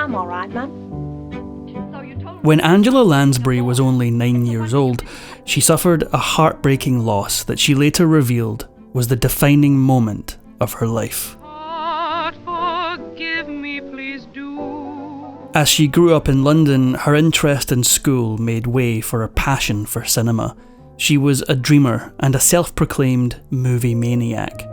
I'm all right, Mum. When Angela Lansbury was only 9 years old, she suffered a heartbreaking loss that she later revealed was the defining moment of her life. Forgive me, please do. As she grew up in London, her interest in school made way for a passion for cinema. She was a dreamer and a self-proclaimed movie maniac.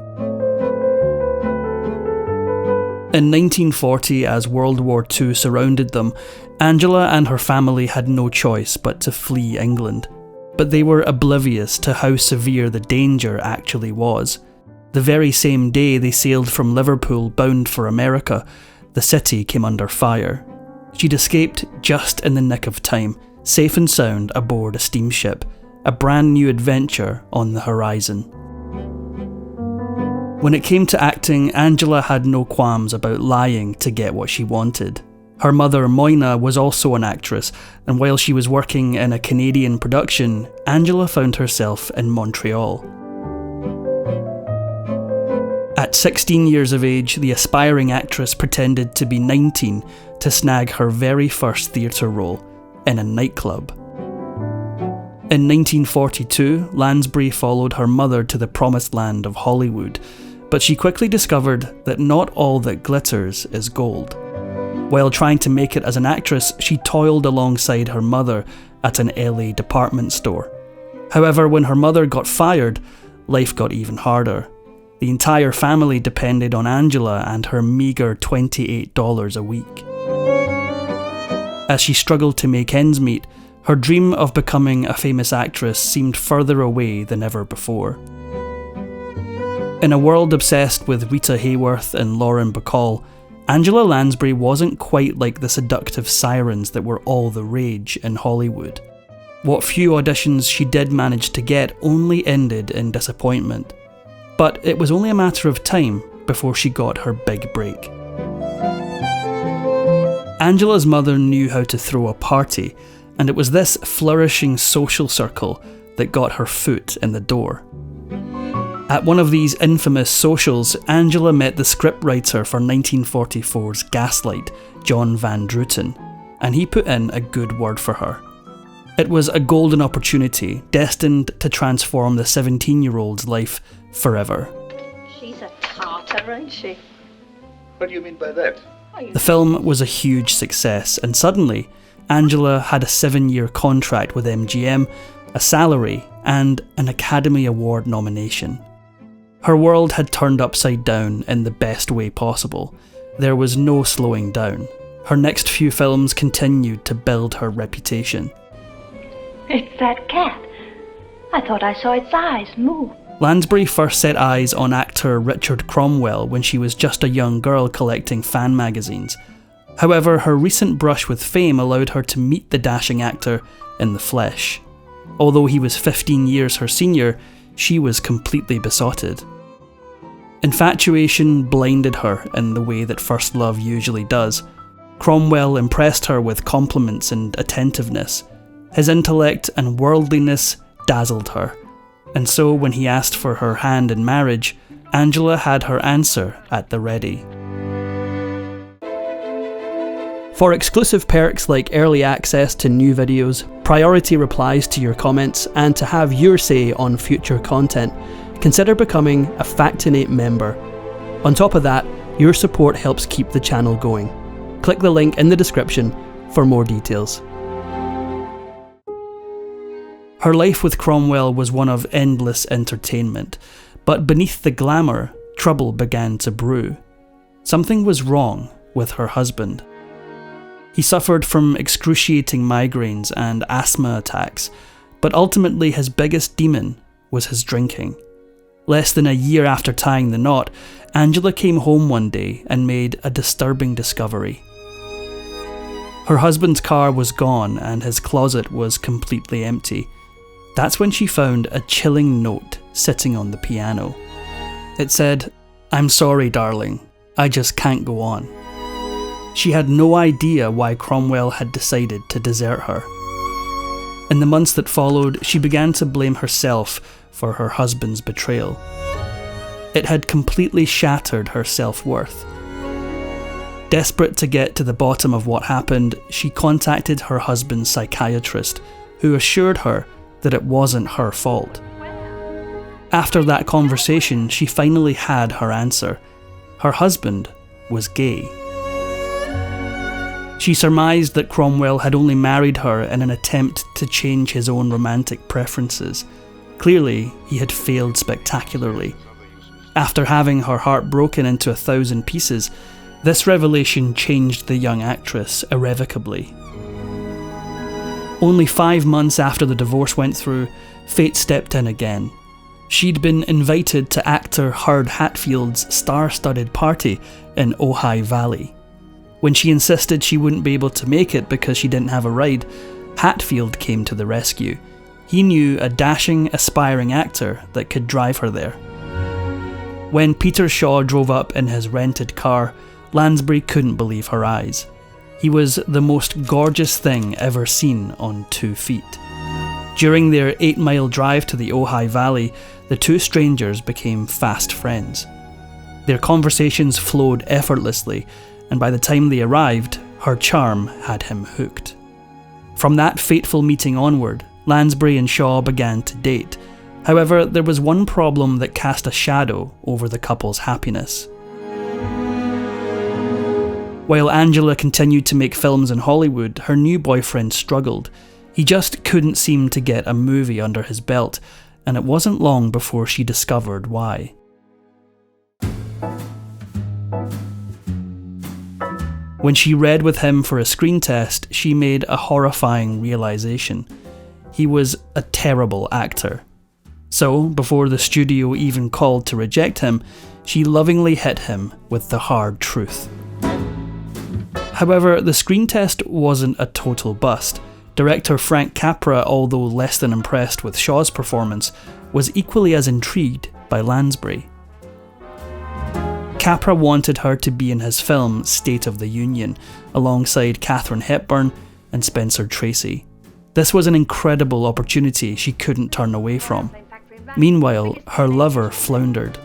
In 1940, as World War II surrounded them, Angela and her family had no choice but to flee England. But they were oblivious to how severe the danger actually was. The very same day they sailed from Liverpool bound for America, the city came under fire. She'd escaped just in the nick of time, safe and sound aboard a steamship, a brand new adventure on the horizon. When it came to acting, Angela had no qualms about lying to get what she wanted. Her mother, Moina, was also an actress, and while she was working in a Canadian production, Angela found herself in Montreal. At 16 years of age, the aspiring actress pretended to be 19 to snag her very first theatre role in a nightclub. In 1942, Lansbury followed her mother to the promised land of Hollywood, but she quickly discovered that not all that glitters is gold. While trying to make it as an actress, she toiled alongside her mother at an LA department store. However, when her mother got fired, life got even harder. The entire family depended on Angela and her meagre $28 a week. As she struggled to make ends meet, her dream of becoming a famous actress seemed further away than ever before. In a world obsessed with Rita Hayworth and Lauren Bacall, Angela Lansbury wasn't quite like the seductive sirens that were all the rage in Hollywood. What few auditions she did manage to get only ended in disappointment. But it was only a matter of time before she got her big break. Angela's mother knew how to throw a party, and it was this flourishing social circle that got her foot in the door. At one of these infamous socials, Angela met the scriptwriter for 1944's Gaslight, John Van Druten, and he put in a good word for her. It was a golden opportunity, destined to transform the 17-year-old's life forever. She's a tartar, ain't she? What do you mean by that? The film was a huge success, and suddenly, Angela had a 7-year contract with MGM, a salary, and an Academy Award nomination. Her world had turned upside down in the best way possible. There was no slowing down. Her next few films continued to build her reputation. It's that cat. I thought I saw its eyes move. Lansbury first set eyes on actor Richard Cromwell when she was just a young girl collecting fan magazines. However, her recent brush with fame allowed her to meet the dashing actor in the flesh. Although he was 15 years her senior, she was completely besotted. Infatuation blinded her in the way that first love usually does. Cromwell impressed her with compliments and attentiveness. His intellect and worldliness dazzled her, and so when he asked for her hand in marriage, Angela had her answer at the ready. For exclusive perks like early access to new videos, priority replies to your comments, and to have your say on future content, consider becoming a Factinate member. On top of that, your support helps keep the channel going. Click the link in the description for more details. Her life with Cromwell was one of endless entertainment, but beneath the glamour, trouble began to brew. Something was wrong with her husband. He suffered from excruciating migraines and asthma attacks, but ultimately his biggest demon was his drinking. Less than a year after tying the knot, Angela came home one day and made a disturbing discovery. Her husband's car was gone and his closet was completely empty. That's when she found a chilling note sitting on the piano. It said, "I'm sorry, darling, I just can't go on." She had no idea why Cromwell had decided to desert her. In the months that followed, she began to blame herself for her husband's betrayal. It had completely shattered her self-worth. Desperate to get to the bottom of what happened, she contacted her husband's psychiatrist, who assured her that it wasn't her fault. After that conversation, she finally had her answer. Her husband was gay. She surmised that Cromwell had only married her in an attempt to change his own romantic preferences. Clearly, he had failed spectacularly. After having her heart broken into 1,000 pieces, this revelation changed the young actress irrevocably. Only 5 months after the divorce went through, fate stepped in again. She'd been invited to actor Hurd Hatfield's star-studded party in Ojai Valley. When she insisted she wouldn't be able to make it because she didn't have a ride, Hatfield came to the rescue. He knew a dashing, aspiring actor that could drive her there. When Peter Shaw drove up in his rented car, Lansbury couldn't believe her eyes. He was the most gorgeous thing ever seen on 2 feet. During their 8-mile drive to the Ojai Valley, the two strangers became fast friends. Their conversations flowed effortlessly, and by the time they arrived, her charm had him hooked. From that fateful meeting onward, Lansbury and Shaw began to date. However, there was one problem that cast a shadow over the couple's happiness. While Angela continued to make films in Hollywood, her new boyfriend struggled. He just couldn't seem to get a movie under his belt, and it wasn't long before she discovered why. When she read with him for a screen test, she made a horrifying realization. He was a terrible actor. So, before the studio even called to reject him, she lovingly hit him with the hard truth. However, the screen test wasn't a total bust. Director Frank Capra, although less than impressed with Shaw's performance, was equally as intrigued by Lansbury. Capra wanted her to be in his film State of the Union, alongside Katharine Hepburn and Spencer Tracy. This was an incredible opportunity she couldn't turn away from. Meanwhile, her lover floundered.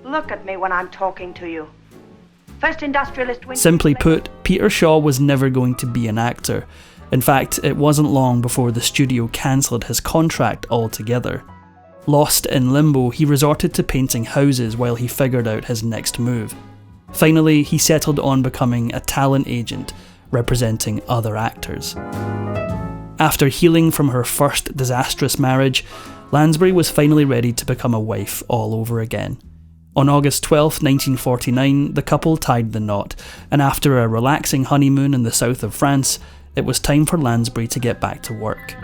Look at me when I'm talking to you. First industrialist win. Simply put, Peter Shaw was never going to be an actor. In fact, it wasn't long before the studio cancelled his contract altogether. Lost in limbo, he resorted to painting houses while he figured out his next move. Finally, he settled on becoming a talent agent, representing other actors. After healing from her first disastrous marriage, Lansbury was finally ready to become a wife all over again. On August 12, 1949, the couple tied the knot, and after a relaxing honeymoon in the south of France, it was time for Lansbury to get back to work.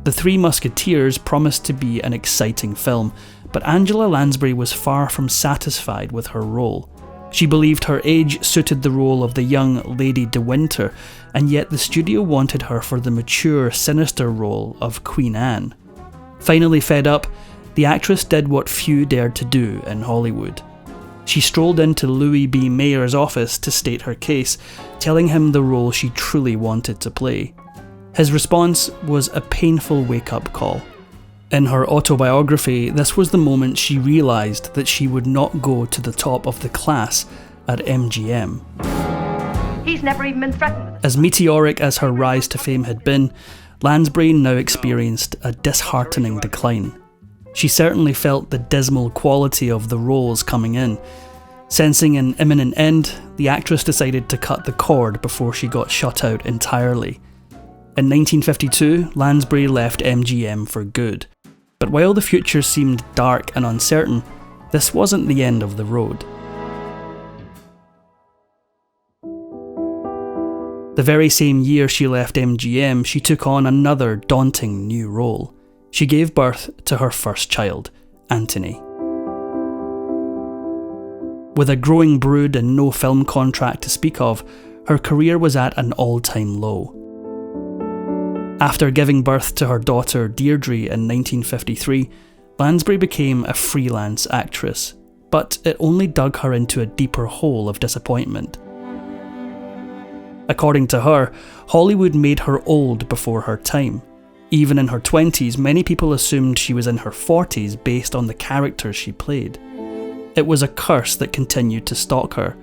The Three Musketeers promised to be an exciting film, but Angela Lansbury was far from satisfied with her role. She believed her age suited the role of the young Lady de Winter, and yet the studio wanted her for the mature, sinister role of Queen Anne. Finally fed up, the actress did what few dared to do in Hollywood. She strolled into Louis B. Mayer's office to state her case, telling him the role she truly wanted to play. His response was a painful wake-up call. In her autobiography, this was the moment she realised that she would not go to the top of the class at MGM. He's never even been threatened with it. As meteoric as her rise to fame had been, Lansbury now experienced a disheartening decline. She certainly felt the dismal quality of the roles coming in. Sensing an imminent end, the actress decided to cut the cord before she got shut out entirely. In 1952, Lansbury left MGM for good. But while the future seemed dark and uncertain, this wasn't the end of the road. The very same year she left MGM, she took on another daunting new role. She gave birth to her first child, Anthony. With a growing brood and no film contract to speak of, her career was at an all-time low. After giving birth to her daughter Deirdre in 1953, Lansbury became a freelance actress, but it only dug her into a deeper hole of disappointment. According to her, Hollywood made her old before her time. Even in her 20s, many people assumed she was in her 40s based on the characters she played. It was a curse that continued to stalk her,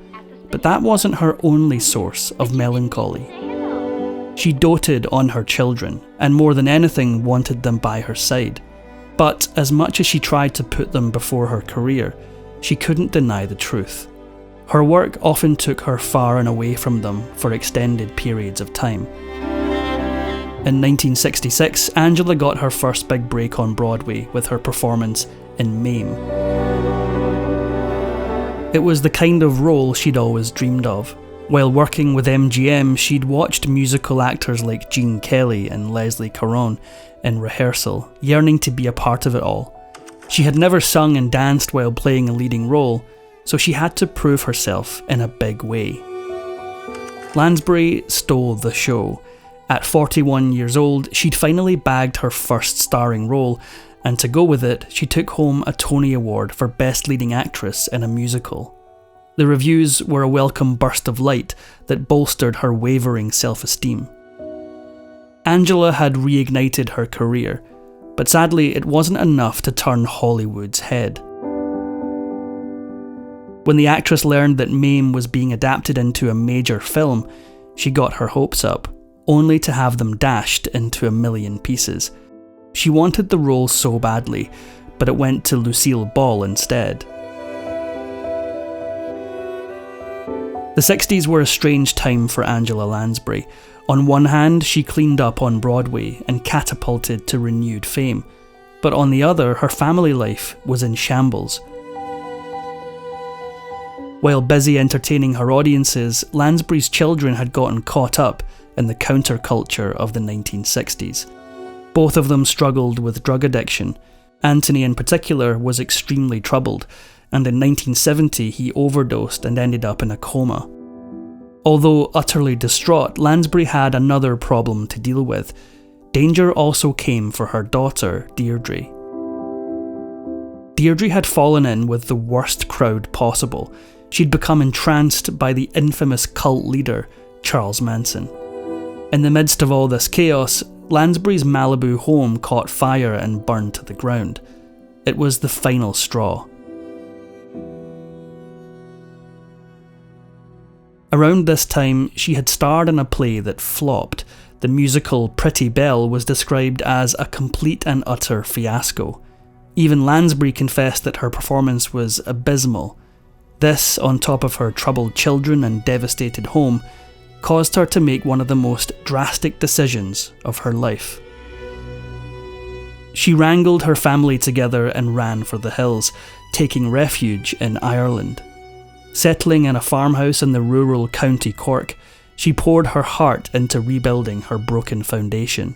but that wasn't her only source of melancholy. She doted on her children, and more than anything wanted them by her side. But as much as she tried to put them before her career, she couldn't deny the truth. Her work often took her far and away from them for extended periods of time. In 1966, Angela got her first big break on Broadway with her performance in Mame. It was the kind of role she'd always dreamed of. While working with MGM, she'd watched musical actors like Gene Kelly and Leslie Caron in rehearsal, yearning to be a part of it all. She had never sung and danced while playing a leading role, so she had to prove herself in a big way. Lansbury stole the show. At 41 years old, she'd finally bagged her first starring role, and to go with it, she took home a Tony Award for Best Leading Actress in a Musical. The reviews were a welcome burst of light that bolstered her wavering self-esteem. Angela had reignited her career, but sadly it wasn't enough to turn Hollywood's head. When the actress learned that Mame was being adapted into a major film, she got her hopes up, only to have them dashed into a million pieces. She wanted the role so badly, but it went to Lucille Ball instead. The 60s were a strange time for Angela Lansbury. On one hand, she cleaned up on Broadway and catapulted to renewed fame, but on the other, her family life was in shambles. While busy entertaining her audiences, Lansbury's children had gotten caught up in the counterculture of the 1960s. Both of them struggled with drug addiction. Anthony in particular was extremely troubled, and in 1970 he overdosed and ended up in a coma. Although utterly distraught, Lansbury had another problem to deal with. Danger also came for her daughter, Deirdre. Deirdre had fallen in with the worst crowd possible. She'd become entranced by the infamous cult leader, Charles Manson. In the midst of all this chaos, Lansbury's Malibu home caught fire and burned to the ground. It was the final straw. Around this time, she had starred in a play that flopped. The musical Pretty Belle was described as a complete and utter fiasco. Even Lansbury confessed that her performance was abysmal. This, on top of her troubled children and devastated home, caused her to make one of the most drastic decisions of her life. She wrangled her family together and ran for the hills, taking refuge in Ireland. Settling in a farmhouse in the rural County Cork, she poured her heart into rebuilding her broken foundation.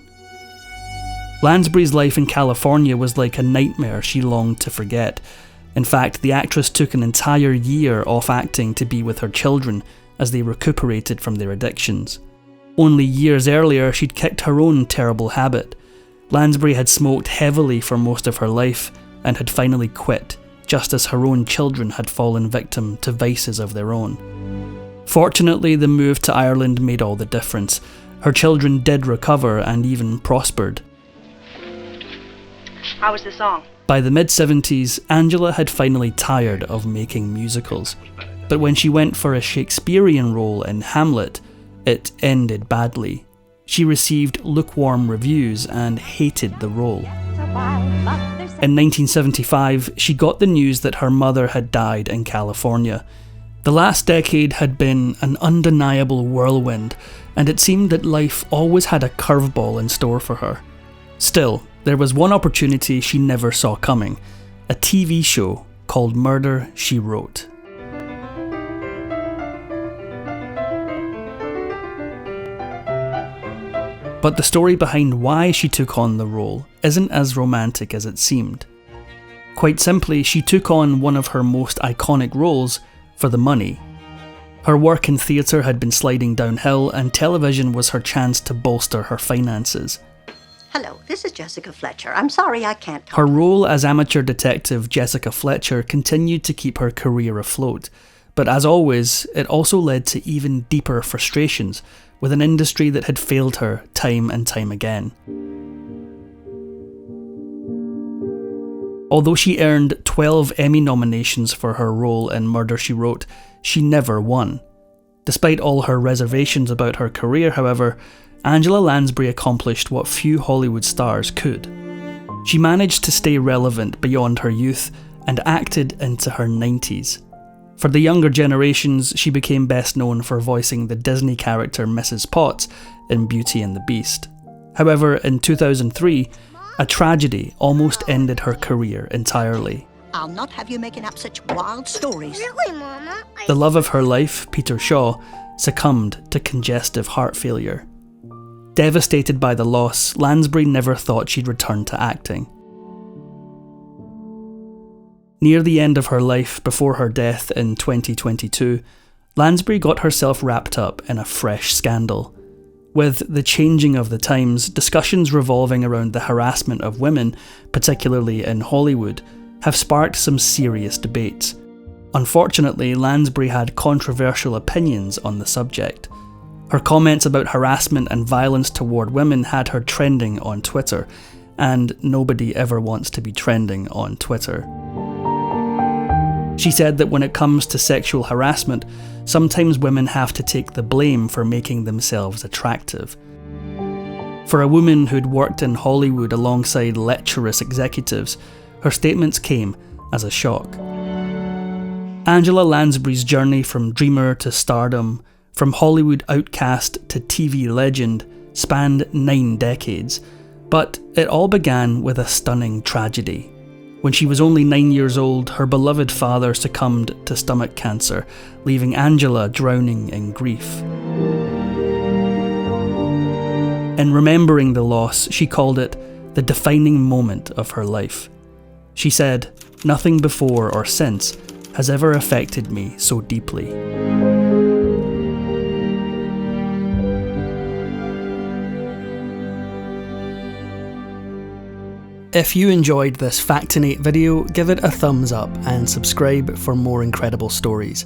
Lansbury's life in California was like a nightmare she longed to forget. In fact, the actress took an entire year off acting to be with her children as they recuperated from their addictions. Only years earlier, she'd kicked her own terrible habit. Lansbury had smoked heavily for most of her life and had finally quit, just as her own children had fallen victim to vices of their own. Fortunately, the move to Ireland made all the difference. Her children did recover and even prospered. How was the song? By the mid-70s, Angela had finally tired of making musicals. But when she went for a Shakespearean role in Hamlet, it ended badly. She received lukewarm reviews and hated the role. In 1975, she got the news that her mother had died in California. The last decade had been an undeniable whirlwind, and it seemed that life always had a curveball in store for her. Still, there was one opportunity she never saw coming, a TV show called Murder, She Wrote. But the story behind why she took on the role isn't as romantic as it seemed. Quite simply, she took on one of her most iconic roles for the money. Her work in theatre had been sliding downhill, and television was her chance to bolster her finances. Hello, this is Jessica Fletcher. I'm sorry I can't talk. Her role as amateur detective Jessica Fletcher continued to keep her career afloat, but as always, it also led to even deeper frustrations with an industry that had failed her time and time again. Although she earned 12 Emmy nominations for her role in Murder, She Wrote, she never won. Despite all her reservations about her career, however, Angela Lansbury accomplished what few Hollywood stars could. She managed to stay relevant beyond her youth and acted into her 90s. For the younger generations, she became best known for voicing the Disney character Mrs. Potts in Beauty and the Beast. However, in 2003, a tragedy almost ended her career entirely. I'll not have you making up such wild stories. Really, Mama? The love of her life, Peter Shaw, succumbed to congestive heart failure. Devastated by the loss, Lansbury never thought she'd return to acting. Near the end of her life, before her death in 2022, Lansbury got herself wrapped up in a fresh scandal. With the changing of the times, discussions revolving around the harassment of women, particularly in Hollywood, have sparked some serious debates. Unfortunately, Lansbury had controversial opinions on the subject. Her comments about harassment and violence toward women had her trending on Twitter, and nobody ever wants to be trending on Twitter. She said that when it comes to sexual harassment, sometimes women have to take the blame for making themselves attractive. For a woman who'd worked in Hollywood alongside lecherous executives, her statements came as a shock. Angela Lansbury's journey from dreamer to stardom, from Hollywood outcast to TV legend, spanned 9 decades, but it all began with a stunning tragedy. When she was only 9 years old, her beloved father succumbed to stomach cancer, leaving Angela drowning in grief. In remembering the loss, she called it the defining moment of her life. She said, "Nothing before or since has ever affected me so deeply." If you enjoyed this Factinate video, give it a thumbs up and subscribe for more incredible stories.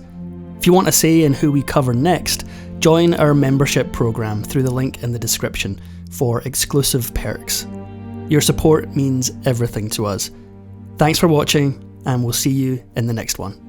If you want a say in who we cover next, join our membership programme through the link in the description for exclusive perks. Your support means everything to us. Thanks for watching, and we'll see you in the next one.